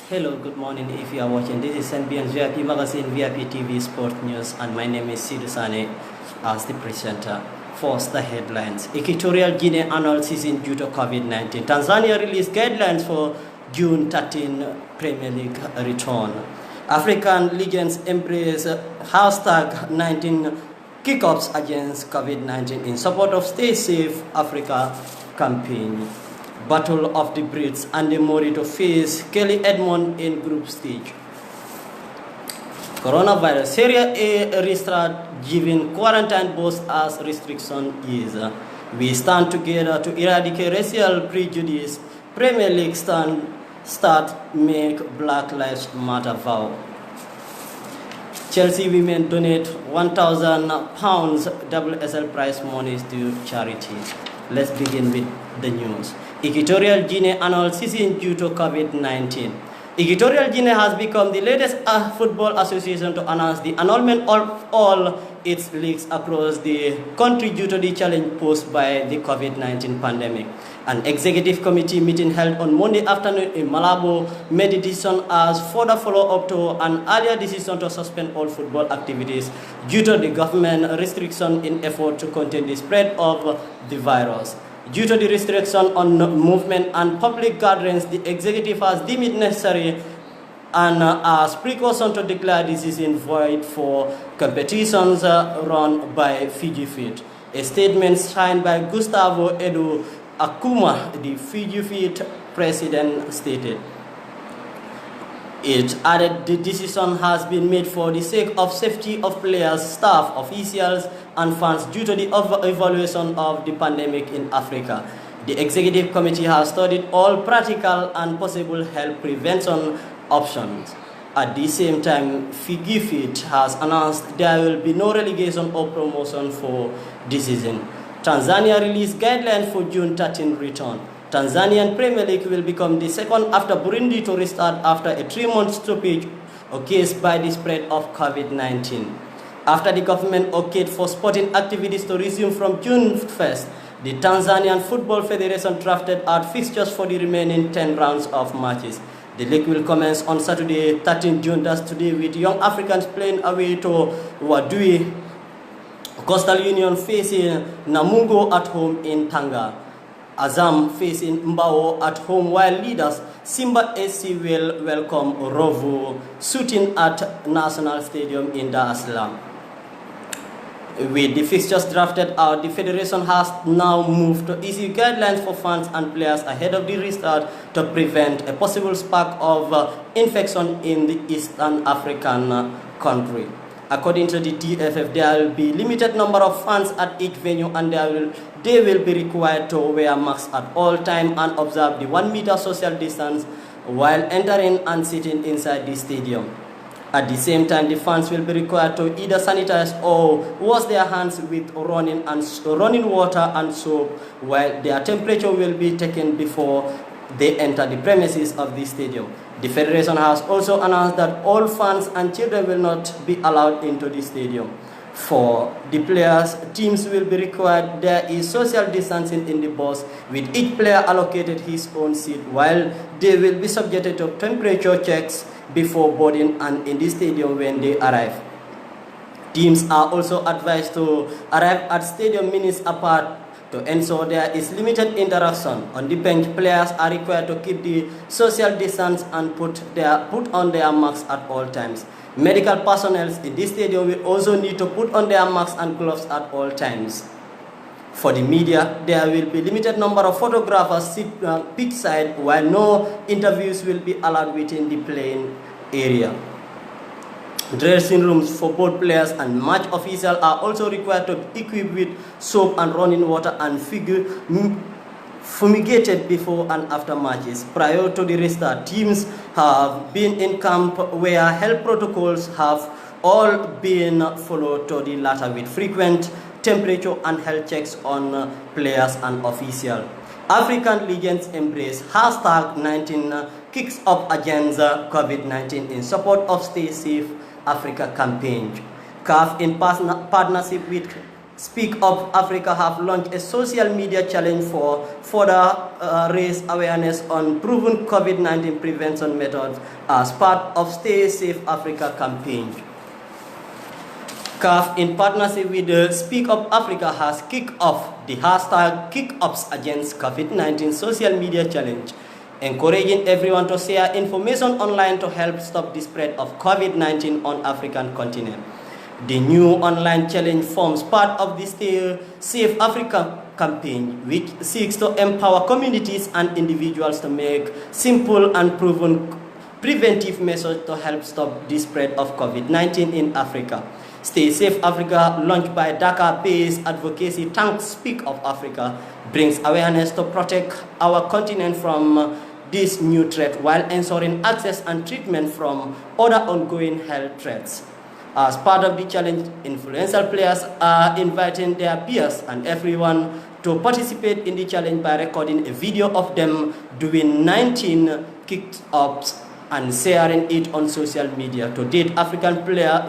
Hello, good morning if you are watching. This is Senbiance VIP Magazine, VIP TV Sport News, and my name is Seedou Sanneh as the presenter. First, the headlines. Equatorial Guinea annual season due to COVID-19. Tanzania released guidelines for June 13 Premier League return. African legends embrace hashtag 19 kickoffs against COVID-19 in support of Stay Safe Africa campaign. Battle of the Brits and the Mori to face Kelly Edmond in group stage. Coronavirus. Serie A restart giving quarantine boost as restriction ease. We stand together to eradicate racial prejudice. Premier League start make Black Lives Matter vow. Chelsea women donate £1,000 WSL prize monies to charities. Let's begin with the news. Equatorial Guinea annual season due to COVID-19. Equatorial Guinea has become the latest football association to announce the annulment of all its leagues across the country due to the challenge posed by the COVID-19 pandemic. An executive committee meeting held on Monday afternoon in Malabo made the decision as further follow-up to an earlier decision to suspend all football activities due to the government restriction in effort to contain the spread of the virus. Due to the restriction on movement and public gatherings, the executive has deemed it necessary and as precaution to declare the season void for competitions run by Fiji Fit. A statement signed by Gustavo Edu Akuma, the Fiji Fit president, stated. It added the decision has been made for the sake of safety of players, staff, officials, and fans due to the evaluation of the pandemic in Africa. The executive committee has studied all practical and possible health prevention options. At the same time, Fiji Fit has announced there will be no relegation or promotion for this season. Tanzania released guidelines for June 13 return. Tanzanian Premier League will become the second after Burundi to restart after a 3-month stoppage occasioned by the spread of COVID-19. After the government okayed for sporting activities to resume from June 1st, the Tanzanian Football Federation drafted out fixtures for the remaining 10 rounds of matches. The league will commence on Saturday, 13 June, that's today, with Young Africans playing away to Wadui, Coastal Union facing Namungo at home in Tanga, Azam facing Mbao at home, while leaders Simba SC will welcome Rovo shooting at National Stadium in Dar es Salaam. With the fixtures drafted out, the federation has now moved to issue guidelines for fans and players ahead of the restart to prevent a possible spark of infection in the Eastern African country. According to the TFF, there will be limited number of fans at each venue, and they will be required to wear masks at all times and observe the 1 meter social distance while entering and sitting inside the stadium. At the same time, the fans will be required to either sanitize or wash their hands with running water and soap, while their temperature will be taken before they enter the premises of the stadium. The federation has also announced that all fans and children will not be allowed into the stadium. For the players, teams will be required. There is social distancing in the bus, with each player allocated his own seat, while they will be subjected to temperature checks before boarding and in the stadium when they arrive. Teams are also advised to arrive at stadium minutes apart to ensure there is limited interaction. On the bench, players are required to keep the social distance and put on their masks at all times. Medical personnel in this stadium will also need to put on their masks and gloves at all times. For the media, there will be limited number of photographers sit pitch side, while no interviews will be allowed within the playing area. Dressing rooms for both players and match officials are also required to be equipped with soap and running water and fumigated before and after matches. Prior to the restart, teams have been in camp where health protocols have all been followed to the latter, with frequent temperature and health checks on players and officials. African legends embrace hashtag 19 kicks up against COVID-19 in support of Stay Safe Africa campaign. CAF, in partnership with Speak Up Africa have launched a social media challenge for further raise awareness on proven COVID-19 prevention methods as part of Stay Safe Africa campaign. CAF, in partnership with Speak Up Africa, has kicked off the hashtag KickUps Against COVID-19 social media challenge, encouraging everyone to share information online to help stop the spread of COVID-19 on African continent. The new online challenge forms part of the Stay Safe Africa campaign, which seeks to empower communities and individuals to make simple and proven preventive measures to help stop the spread of COVID-19 in Africa. Stay Safe Africa, launched by Dakar-based advocacy tank Speak Up Africa, brings awareness to protect our continent from this new threat while ensuring access and treatment from other ongoing health threats. As part of the challenge, influential players are inviting their peers and everyone to participate in the challenge by recording a video of them doing 19 kick-ups and sharing it on social media. To date, African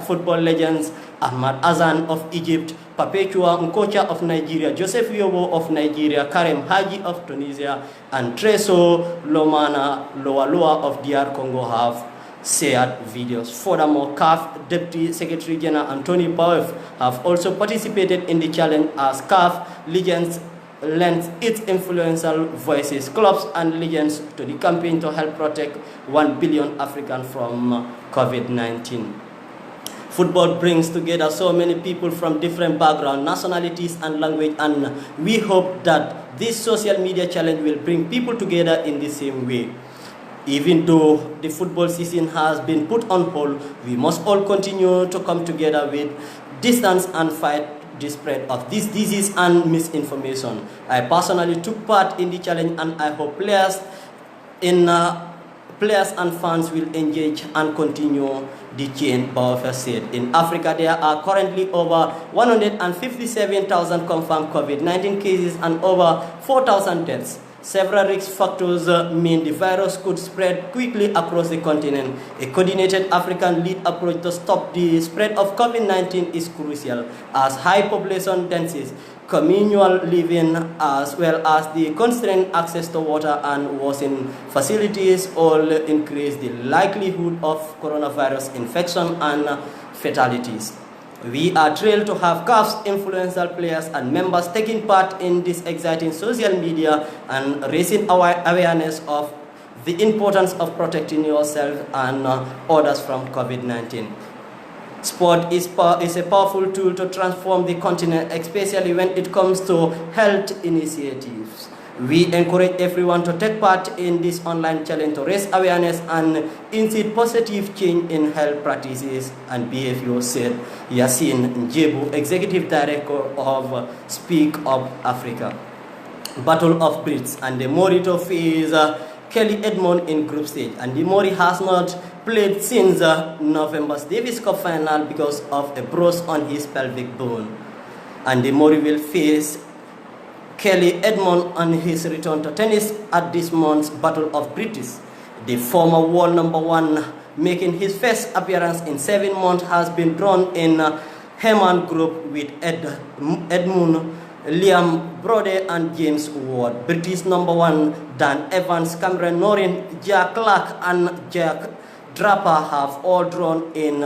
football legends Ahmad Azan of Egypt, Perpetua Nkocha of Nigeria, Joseph Yobo of Nigeria, Karem Haji of Tunisia, and Treso Lomana Loa of DR Congo have shared videos. Furthermore, CAF Deputy Secretary General Anthony Bawef have also participated in the challenge as CAF legends lends its influential voices, clubs and legends to the campaign to help protect 1 billion Africans from COVID-19. Football brings together so many people from different backgrounds, nationalities and language, and we hope that this social media challenge will bring people together in the same way. Even though the football season has been put on hold, we must all continue to come together with distance and fight the spread of this disease and misinformation. I personally took part in the challenge, and I hope players and fans will engage and continue the chain. Bauer said. In Africa, there are currently over 157,000 confirmed COVID-19 cases and over 4,000 deaths. Several risk factors mean the virus could spread quickly across the continent. A coordinated African-led approach to stop the spread of COVID-19 is crucial, as high population densities, communal living, as well as the constrained access to water and washing facilities all increase the likelihood of coronavirus infection and fatalities. We are thrilled to have CAF's influential players and members taking part in this exciting social media and raising our awareness of the importance of protecting yourself and others from COVID-19. Sport is a powerful tool to transform the continent, especially when it comes to health initiatives. We encourage everyone to take part in this online challenge to raise awareness and incite positive change in health practices and behavior, said Yassine Njebu, Executive Director of Speak Up Africa. Battle of Brits, and the Mori to face Kelly Edmond in group stage, and the Mori has not played since November's Davis Cup final because of a bruise on his pelvic bone. And the Mori will face Kelly Edmond on his return to tennis at this month's Battle of British. The former world number one, making his first appearance in 7 months, has been drawn in Herman group with Edmund, Liam Brode and James Ward. British number one Dan Evans, Cameron Norrin, Jack Clark and Jack Draper have all drawn in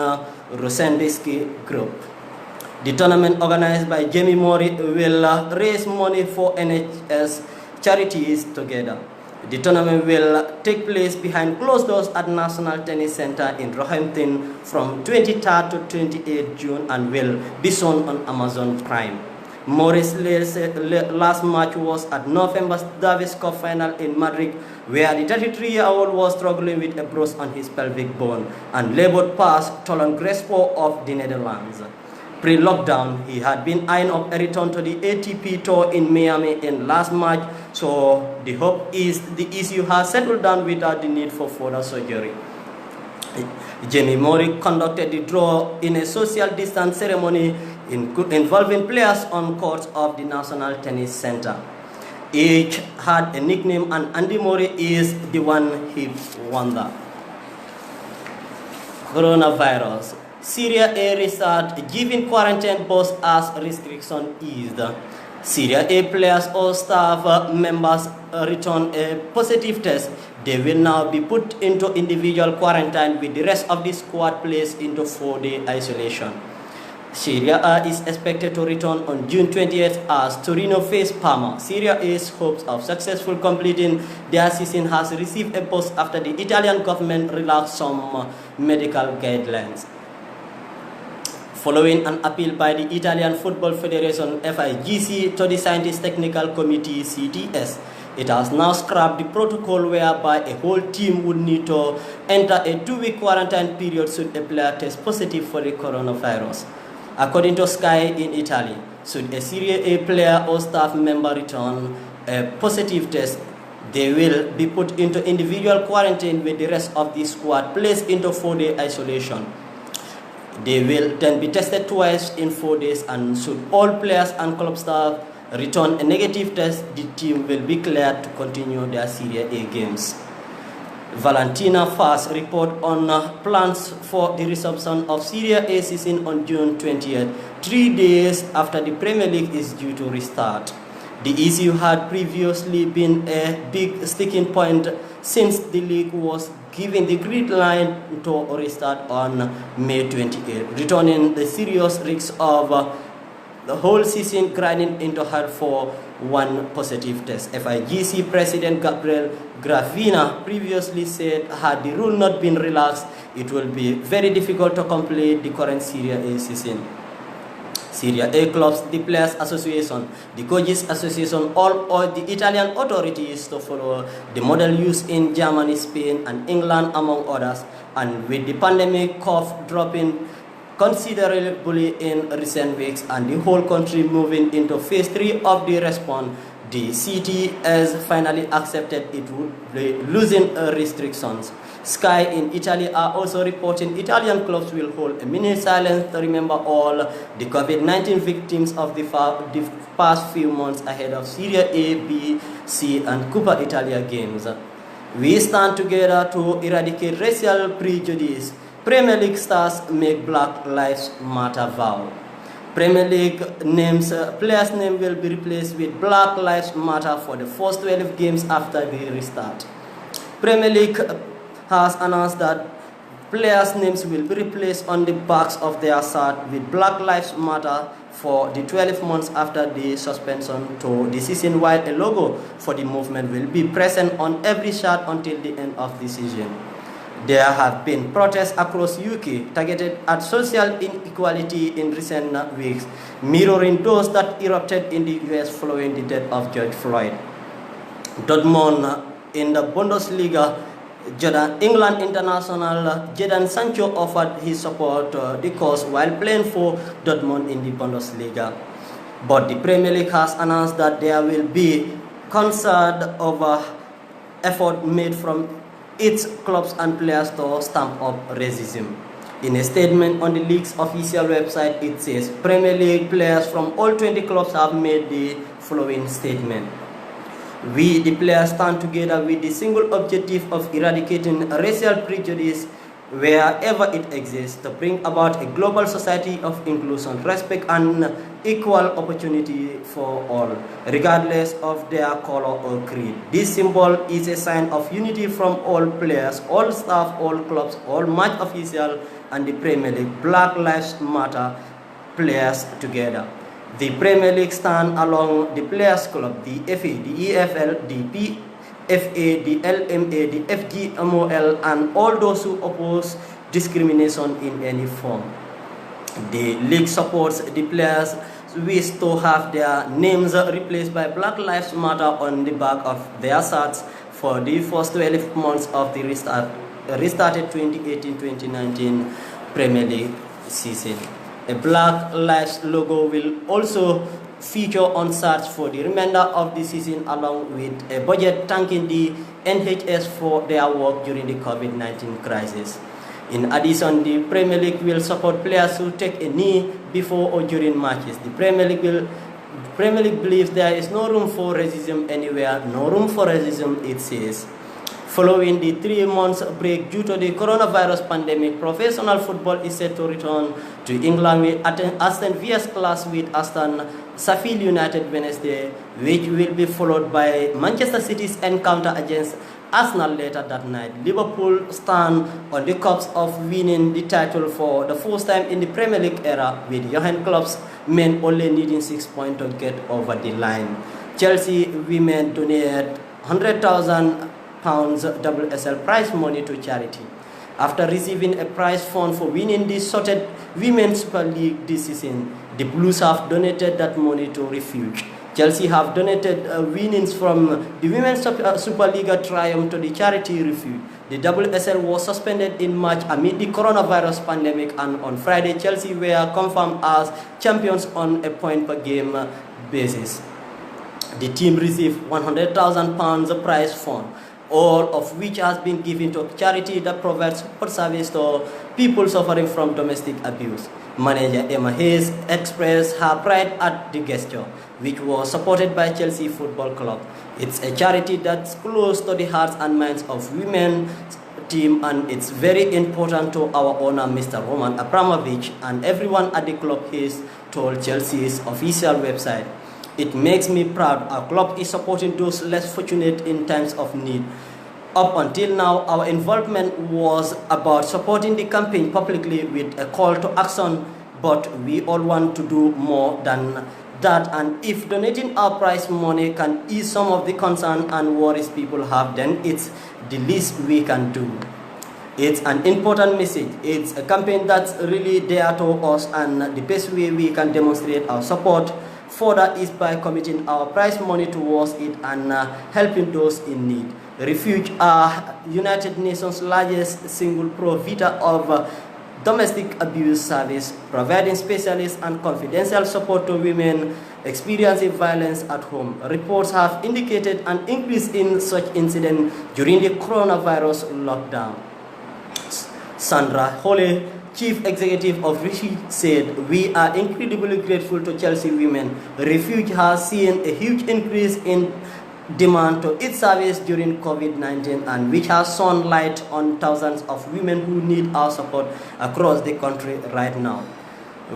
Rosendeski group. The tournament, organized by Jamie Mori, will raise money for NHS charities together. The tournament will take place behind closed doors at National Tennis Center in Roehampton from 23rd to 28th June and will be shown on Amazon Prime. Mori's last match was at November's Davis Cup final in Madrid, where the 33-year-old was struggling with a bruise on his pelvic bone and labored past Tolan Crespo of the Netherlands. Pre-lockdown, he had been eyeing up a return to the ATP Tour in Miami in last March, so the hope is the issue has settled down without the need for further surgery. Jamie Mori conducted the draw in a social distance ceremony involving players on courts of the National Tennis Center. Each had a nickname, and Andy Mori is the one-hit wonder. Coronavirus. Syria A restart, giving quarantine boost as restriction eased. Syria A players or staff members return a positive test. They will now be put into individual quarantine with the rest of the squad placed into 4-day isolation. Syria A is expected to return on June 20th as Torino face Parma. Syria A's hopes of successful completing their season has received a boost after the Italian government relaxed some medical guidelines. Following an appeal by the Italian Football Federation FIGC to the Scientist Technical Committee CTS, it has now scrapped the protocol whereby a whole team would need to enter a 2-week quarantine period should a player test positive for the coronavirus. According to Sky in Italy, should a Serie A player or staff member return a positive test, they will be put into individual quarantine with the rest of the squad placed into 4-day isolation. They will then be tested twice in 4 days, and should all players and club staff return a negative test, the team will be cleared to continue their Serie A games. Valentina Fast report on plans for the resumption of Serie A season on June 20th, 3 days after the Premier League is due to restart. The issue had previously been a big sticking point since the league was given the green line to restart on May 28th, returning the serious risks of the whole season grinding into her for one positive test. FIGC President Gabriel Gravina previously said had the rule not been relaxed, it will be very difficult to complete the current Serie A season. Serie A clubs, the Players Association, the Coaches Association, all the Italian authorities to follow the model used in Germany, Spain, and England, among others. And with the pandemic curve dropping considerably in recent weeks and the whole country moving into phase 3 of the response, the city has finally accepted it would be losing restrictions. Sky in Italy are also reporting Italian clubs will hold a minute silence to remember all the COVID-19 victims of the past few months ahead of Serie A, B, C, and Coppa Italia games. We stand together to eradicate racial prejudice. Premier League stars make Black Lives Matter vow. Premier League players' name will be replaced with Black Lives Matter for the first 12 games after the restart. Premier League has announced that players' names will be replaced on the backs of their shirt with Black Lives Matter for the 12 months after the suspension to the season, while a logo for the movement will be present on every shirt until the end of the season. There have been protests across UK targeted at social inequality in recent weeks, mirroring those that erupted in the US following the death of George Floyd. Dortmund in the Bundesliga, England international Jadon Sancho offered his support to the cause while playing for Dortmund in the Bundesliga. But the Premier League has announced that there will be concerned over effort made from its clubs and players to stamp up racism. In a statement on the league's official website, it says Premier League players from all 20 clubs have made the following statement. We, the players, stand together with the single objective of eradicating racial prejudice wherever it exists to bring about a global society of inclusion, respect, and equal opportunity for all, regardless of their color or creed. This symbol is a sign of unity from all players, all staff, all clubs, all match officials, and the Premier League. Black Lives Matter players together. The Premier League stand along the Players Club, the FA, the EFL, the PFA, the LMA, the FGMOL, and all those who oppose discrimination in any form. The league supports the players wish to have their names replaced by Black Lives Matter on the back of their shirts for the first 12 months of the restarted 2018-2019 Premier League season. A Black Lives logo will also feature on shirts for the remainder of the season, along with a budget thanking the NHS for their work during the COVID-19 crisis. In addition, the Premier League will support players who take a knee before or during matches. The Premier League believes there is no room for racism anywhere, no room for racism, it says. Following the 3 months break due to the coronavirus pandemic, professional football is set to return to England with Aston Villa's clash with Aston Sheffield United Wednesday, which will be followed by Manchester City's encounter against Arsenal later that night. Liverpool stand on the cusp of winning the title for the first time in the Premier League era, with Jurgen Klopp's men only needing 6 points to get over the line. Chelsea women donate £100,000 WSL prize money to charity. After receiving a prize fund for winning the sorted Women's Super League this season, the Blues have donated that money to Refuge. Chelsea have donated winnings from the Women's Super League triumph to the charity Refuge. The WSL was suspended in March amid the coronavirus pandemic, and on Friday, Chelsea were confirmed as champions on a point per game basis. The team received £100,000 prize fund, all of which has been given to charity that provides support service to people suffering from domestic abuse. Manager Emma Hayes expressed her pride at the gesture, which was supported by Chelsea Football Club. It's a charity that's close to the hearts and minds of women's team, and it's very important to our owner, Mr. Roman Abramovich, and everyone at the club, Hayes told Chelsea's official website. It makes me proud. Our club is supporting those less fortunate in times of need. Up until now, our involvement was about supporting the campaign publicly with a call to action, but we all want to do more than that, and if donating our prize money can ease some of the concern and worries people have, then it's the least we can do. It's an important message. It's a campaign that's really there to us, and the best way we can demonstrate our support further is by committing our prize money towards it and helping those in need. Refuge are United Nations' largest single provider of domestic abuse service, providing specialist and confidential support to women experiencing violence at home. Reports have indicated an increase in such incidents during the coronavirus lockdown. Sandra Holle, Chief Executive of Refuge, said, "We are incredibly grateful to Chelsea women. Refuge has seen a huge increase in demand to its service during COVID-19, and which has shone light on thousands of women who need our support across the country right now.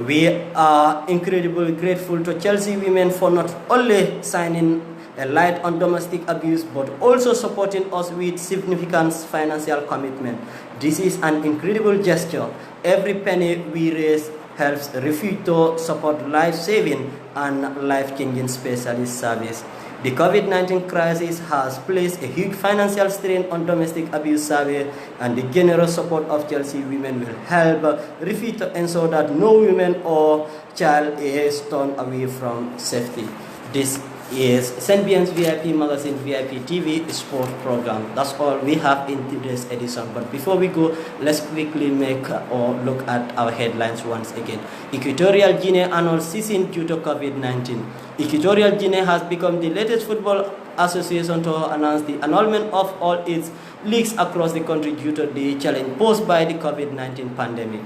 We are incredibly grateful to Chelsea women for not only shining a light on domestic abuse, but also supporting us with significant financial commitment. This is an incredible gesture. Every penny we raise helps Refuge to support life-saving and life-changing specialist service. The COVID-19 crisis has placed a huge financial strain on domestic abuse service, and the generous support of Chelsea women will help Refuge to ensure that no woman or child is turned away from safety." This is Senbiance VIP Magazine VIP TV sport program. That's all we have in today's edition. But before we go, let's quickly make or look at our headlines once again. Equatorial Guinea annual season due to COVID-19. Equatorial Guinea has become the latest football association to announce the annulment of all its leagues across the country due to the challenge posed by the COVID-19 pandemic.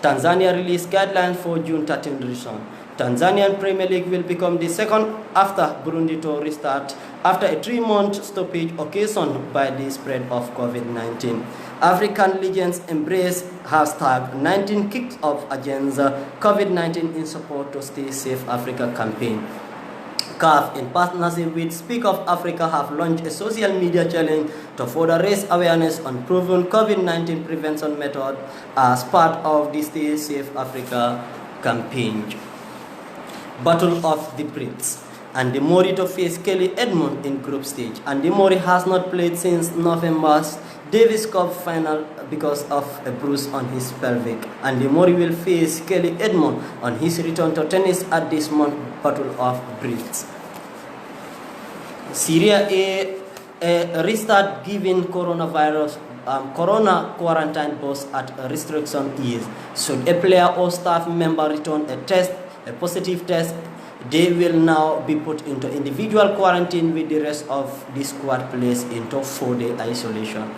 Tanzania released guidelines for June 13 resumption. Tanzanian Premier League will become the second after Burundi to restart after a 3-month stoppage occasioned by the spread of COVID-19. African legends embrace hashtag 19 kicks off against COVID-19 in support to Stay Safe Africa campaign. CAF, in partnership with Speak of Africa, have launched a social media challenge to further raise awareness on proven COVID-19 prevention methods as part of the Stay Safe Africa campaign. Battle of the Brits. Andy Murray to face Kelly Edmond in group stage. Andy Murray has not played since November's Davis Cup final because of a bruise on his pelvic. Andy Murray will face Kelly Edmond on his return to tennis at this month's Battle of Brits. Syria a restart given coronavirus corona quarantine bus at a restriction ease. Should a player or staff member return a positive test, they will now be put into individual quarantine with the rest of the squad placed into 4-day isolation.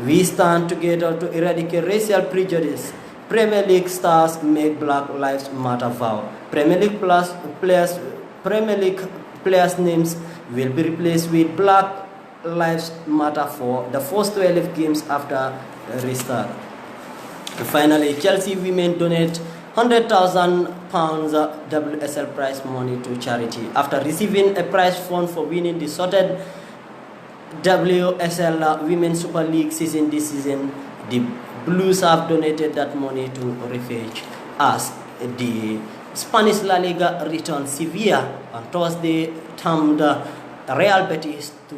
We stand together to eradicate racial prejudice. Premier League stars make Black Lives Matter vow. Premier League players' names will be replaced with Black lives matter for the first 12 games after restart. And finally, Chelsea women donate £100,000 WSL prize money to charity after receiving a prize fund for winning the sorted WSL Women's Super League season this season. The Blues have donated that money to refuge as the Spanish La Liga returns Sevilla on Thursday, termed Real Betis to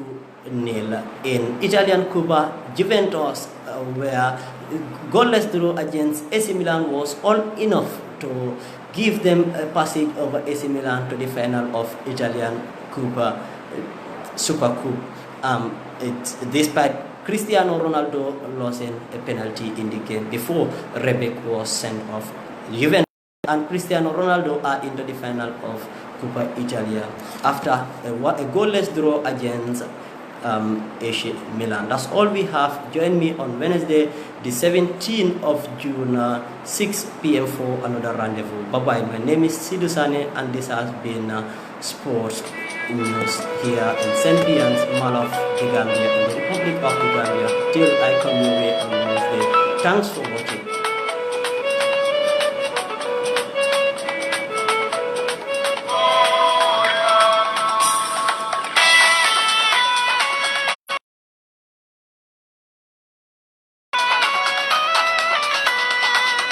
nil. In Italian Cup, Juventus where goalless draw against AC Milan was all enough to give them a passage over AC Milan to the final of Italian Cup, Super Cup. Despite Cristiano Ronaldo losing a penalty in the game before Rebek was sent off. Juventus and Cristiano Ronaldo are into the final of Coppa Italia after a goalless draw against AC Milan. That's all we have. Join me on Wednesday, the 17th of June, 6 p.m. for another rendezvous. Bye-bye. My name is Seedou Sanneh, and this has been Sports News here in Senbiance, Mall of the Gambia, in the Republic of the Gambia. Till I come your way on Wednesday. Thanks for watching.